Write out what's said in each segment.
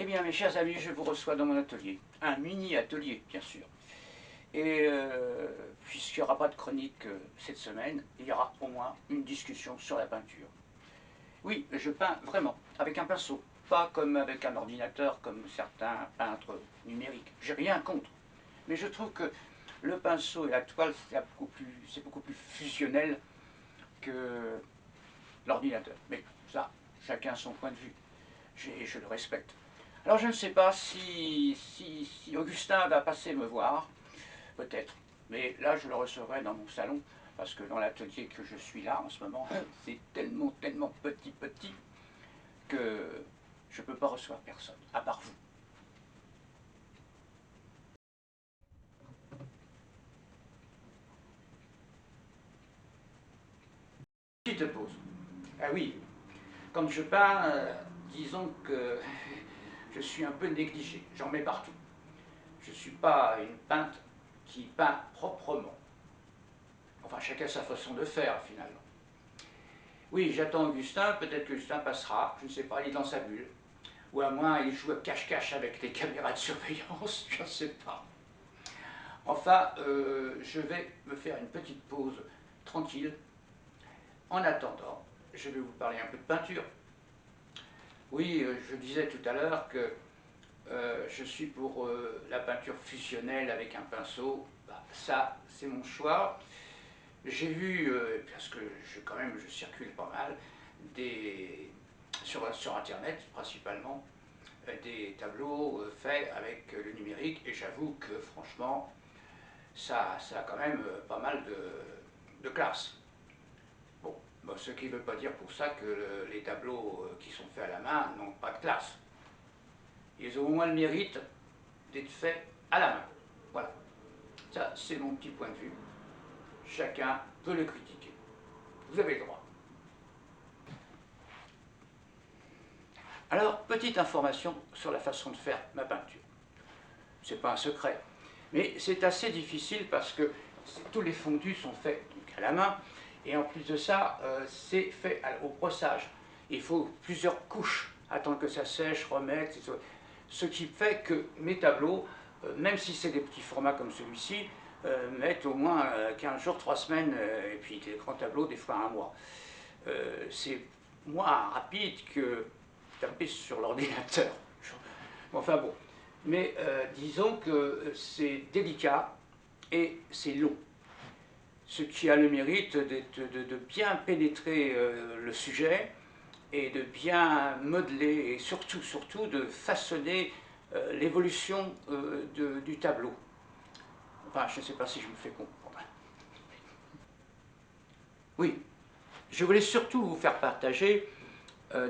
Eh bien, mes chers amis, je vous reçois dans mon atelier. Un mini-atelier, bien sûr. Et puisqu'il n'y aura pas de chronique cette semaine, il y aura au moins une discussion sur la peinture. Oui, je peins vraiment, avec un pinceau. Pas comme avec un ordinateur, comme certains peintres numériques. J'ai rien contre. Mais je trouve que le pinceau et la toile, c'est beaucoup plus fusionnel que l'ordinateur. Mais ça, chacun son point de vue. Je le respecte. Alors je ne sais pas si Augustin va passer me voir, peut-être, mais là je le recevrai dans mon salon, parce que dans l'atelier que je suis là en ce moment, c'est tellement petit que je ne peux pas recevoir personne, à part vous. Petite pause. Ah oui, quand je peins, disons que je suis un peu négligé, j'en mets partout. Je ne suis pas une peintre qui peint proprement. Enfin, chacun sa façon de faire, finalement. Oui, j'attends Augustin, peut-être que Augustin passera, je ne sais pas, il est dans sa bulle. Ou à moins il joue à cache-cache avec les caméras de surveillance, je ne sais pas. Enfin, je vais me faire une petite pause tranquille. En attendant, je vais vous parler un peu de peinture. Oui, je disais tout à l'heure que je suis pour la peinture fusionnelle avec un pinceau. Bah, ça, c'est mon choix. J'ai vu, parce que quand même je circule pas mal, sur Internet principalement, des tableaux faits avec le numérique, et j'avoue que franchement, ça a quand même pas mal de classe. Bon, ce qui ne veut pas dire pour ça que les tableaux qui sont faits à la main n'ont pas de classe. Ils ont au moins le mérite d'être faits à la main. Voilà, ça c'est mon petit point de vue. Chacun peut le critiquer. Vous avez le droit. Alors, petite information sur la façon de faire ma peinture. C'est pas un secret, mais c'est assez difficile parce que tous les fondus sont faits à la main, et en plus de ça, c'est fait au brossage. Il faut plusieurs couches, attendre que ça sèche, remettre, ce qui fait que mes tableaux, même si c'est des petits formats comme celui-ci, mettent au moins 15 jours, 3 semaines, et puis des grands tableaux, des fois un mois. C'est moins rapide que taper sur l'ordinateur. Enfin bon, mais disons que c'est délicat et c'est long. Ce qui a le mérite de bien pénétrer le sujet et de bien modeler et surtout de façonner l'évolution du tableau. Enfin, je ne sais pas si je me fais comprendre. Oui, je voulais surtout vous faire partager,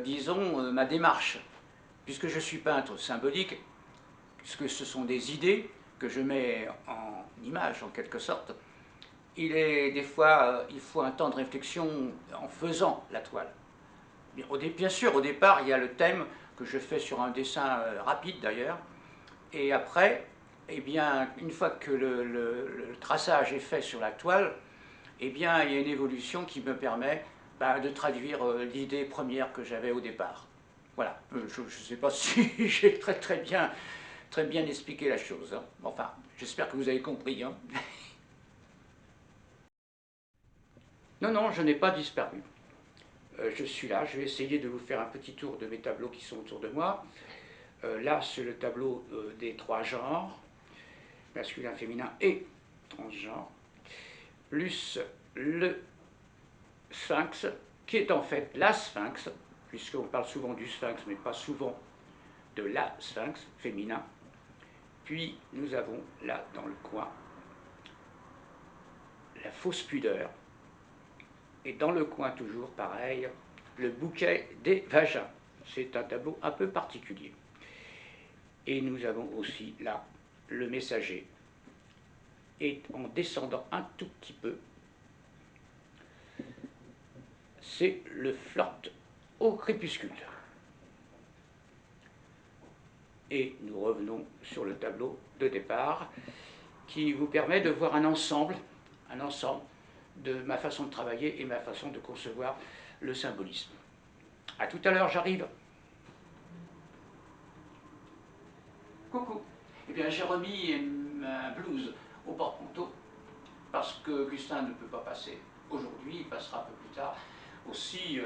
disons, ma démarche, puisque je suis peintre symbolique, puisque ce sont des idées que je mets en image en quelque sorte. Des fois, il faut un temps de réflexion en faisant la toile. Bien sûr, au départ, il y a le thème que je fais sur un dessin rapide d'ailleurs, et après, eh bien, une fois que le traçage est fait sur la toile, eh bien, il y a une évolution qui me permet de traduire l'idée première que j'avais au départ. Voilà, je ne sais pas si j'ai très bien expliqué la chose. Hein. Enfin, j'espère que vous avez compris. Hein. Non, non, je n'ai pas disparu. Je suis là, je vais essayer de vous faire un petit tour de mes tableaux qui sont autour de moi. Là, c'est le tableau des trois genres, masculin, féminin et transgenre, plus le sphinx, qui est en fait la sphinx, puisqu'on parle souvent du sphinx, mais pas souvent de la sphinx, féminin. Puis nous avons là, dans le coin, la fausse pudeur. Et dans le coin, toujours pareil, le bouquet des vagins. C'est un tableau un peu particulier. Et nous avons aussi là le messager. Et en descendant un tout petit peu, c'est le flirt au crépuscule. Et nous revenons sur le tableau de départ qui vous permet de voir un ensemble de ma façon de travailler et ma façon de concevoir le symbolisme. A tout à l'heure, j'arrive. Coucou. Eh bien, j'ai remis ma blouse au porte-manteau parce que Augustin ne peut pas passer aujourd'hui, il passera un peu plus tard. Aussi,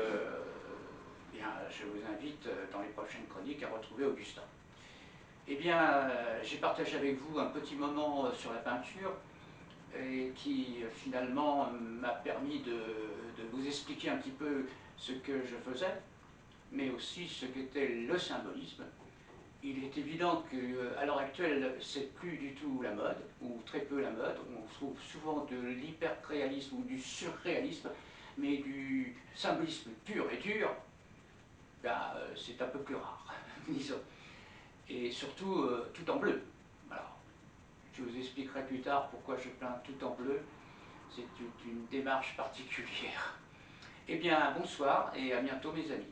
bien, je vous invite dans les prochaines chroniques à retrouver Augustin. Eh bien, j'ai partagé avec vous un petit moment sur la peinture et qui finalement m'a permis de vous expliquer un petit peu ce que je faisais, mais aussi ce qu'était le symbolisme. Il est évident qu'à l'heure actuelle, c'est plus du tout la mode, ou très peu la mode. On trouve souvent de l'hyper-réalisme ou du surréalisme, mais du symbolisme pur et dur, ben, c'est un peu plus rare, disons. Et surtout, tout en bleu. Alors, je vous expliquerai plus tard pourquoi je peins tout en bleu. C'est une démarche particulière. Eh bien, bonsoir et à bientôt mes amis.